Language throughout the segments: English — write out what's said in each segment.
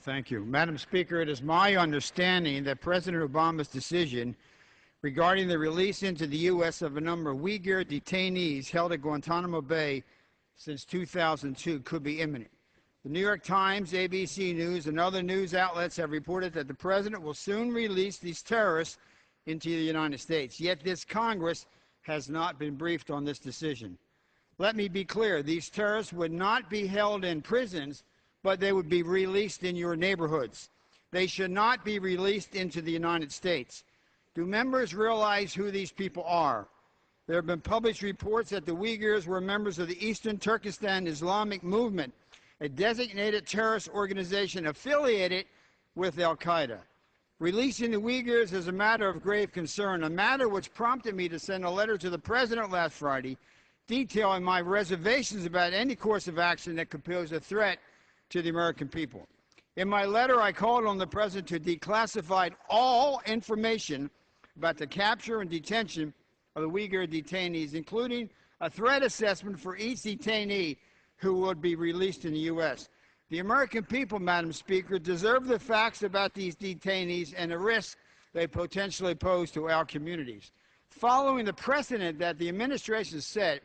Thank you. Madam Speaker, it is my understanding that President Obama's decision regarding the release into the U.S. of a number of Uyghur detainees held at Guantanamo Bay since 2002 could be imminent. The New York Times, ABC News, and other news outlets have reported that the President will soon release these terrorists into the United States. Yet this Congress has not been briefed on this decision. Let me be clear, these terrorists would not be held in prisons, but they would be released in your neighborhoods. They should not be released into the United States. Do members realize who these people are? There have been published reports that the Uyghurs were members of the Eastern Turkestan Islamic Movement, a designated terrorist organization affiliated with al-Qaeda. Releasing the Uyghurs is a matter of grave concern, a matter which prompted me to send a letter to the President last Friday detailing my reservations about any course of action that could pose a threat to the American people. In my letter, I called on the President to declassify all information about the capture and detention of the Uyghur detainees, including a threat assessment for each detainee who would be released in the U.S. The American people, Madam Speaker, deserve the facts about these detainees and the risk they potentially pose to our communities. Following the precedent that the administration set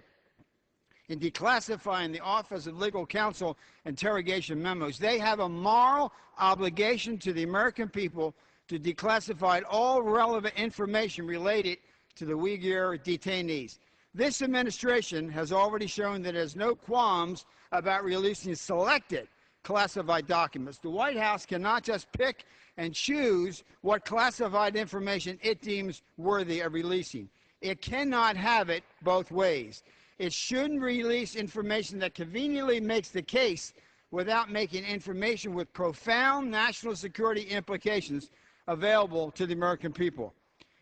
in declassifying the Office of Legal Counsel interrogation memos, they have a moral obligation to the American people to declassify all relevant information related to the Uyghur detainees. This administration has already shown that it has no qualms about releasing selected classified documents. The White House cannot just pick and choose what classified information it deems worthy of releasing. It cannot have it both ways. It shouldn't release information that conveniently makes the case without making information with profound national security implications available to the American people.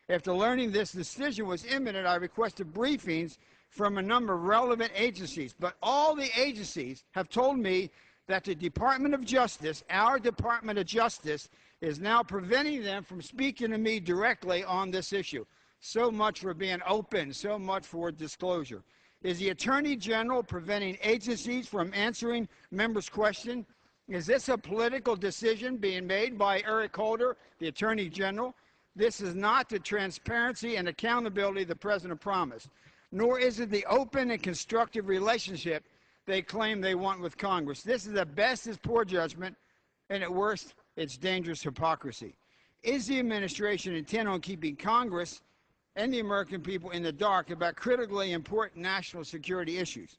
After learning this decision was imminent, I requested briefings from a number of relevant agencies, but all the agencies have told me that the Department of Justice, our Department of Justice, is now preventing them from speaking to me directly on this issue. So much for being open, so much for disclosure. Is the Attorney General preventing agencies from answering members' questions? Is this a political decision being made by Eric Holder, the Attorney General? This is not the transparency and accountability the President promised, nor is it the open and constructive relationship they claim they want with Congress. This is at best is poor judgment, and at worst, it's dangerous hypocrisy. Is the administration intent on keeping Congress and the American people in the dark about critically important national security issues?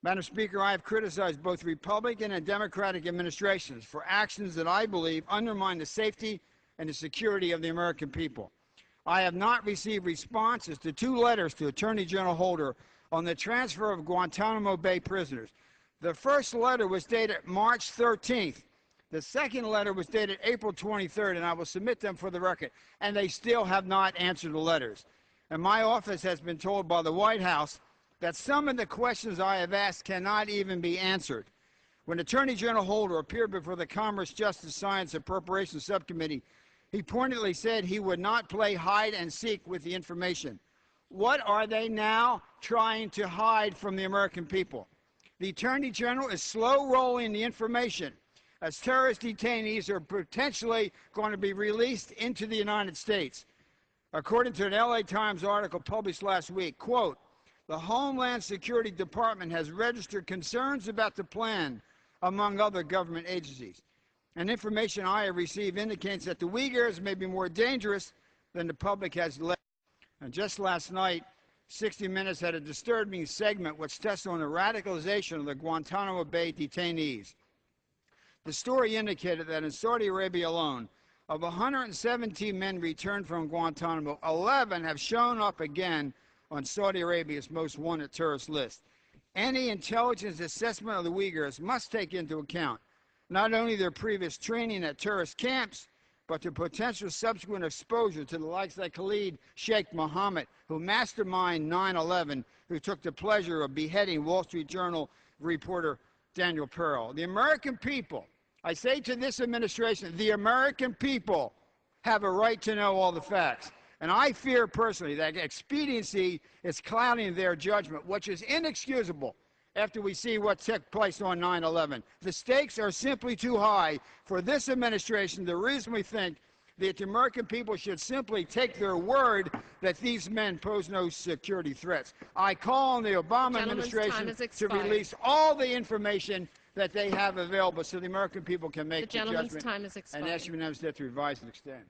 Madam Speaker, I have criticized both Republican and Democratic administrations for actions that I believe undermine the safety and the security of the American people. I have not received responses to 2 letters to Attorney General Holder on the transfer of Guantanamo Bay prisoners. The first letter was dated March 13th. The second letter was dated April 23rd, and I will submit them for the record. And they still have not answered the letters. And my office has been told by the White House that some of the questions I have asked cannot even be answered. When Attorney General Holder appeared before the Commerce, Justice, Science, and Appropriations Subcommittee, he pointedly said he would not play hide and seek with the information. What are they now trying to hide from the American people? The Attorney General is slow-rolling the information as terrorist detainees are potentially going to be released into the United States. According to an LA Times article published last week, quote, the Homeland Security Department has registered concerns about the plan among other government agencies. And information I have received indicates that the Uyghurs may be more dangerous than the public has led. And just last night, 60 Minutes had a disturbing segment which touched on the radicalization of the Guantanamo Bay detainees. The story indicated that in Saudi Arabia alone, of 117 men returned from Guantanamo, 11 have shown up again on Saudi Arabia's most wanted terrorist list. Any intelligence assessment of the Uyghurs must take into account not only their previous training at terrorist camps, but the potential subsequent exposure to the likes like Khalid Sheikh Mohammed, who masterminded 9/11, who took the pleasure of beheading Wall Street Journal reporter Daniel Pearl. The American people, I say to this administration, the American people have a right to know all the facts. And I fear personally that expediency is clouding their judgment, which is inexcusable after we see what took place on 9/11. The stakes are simply too high for this administration. The reason we think that the American people should simply take their word that these men pose no security threats. I call on the Obama administration to release all the information that they have available so the American people can make the judgment. Time is expired. And ask unanimous that to revise and extend.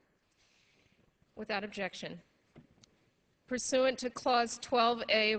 Without objection. Pursuant to Clause 12A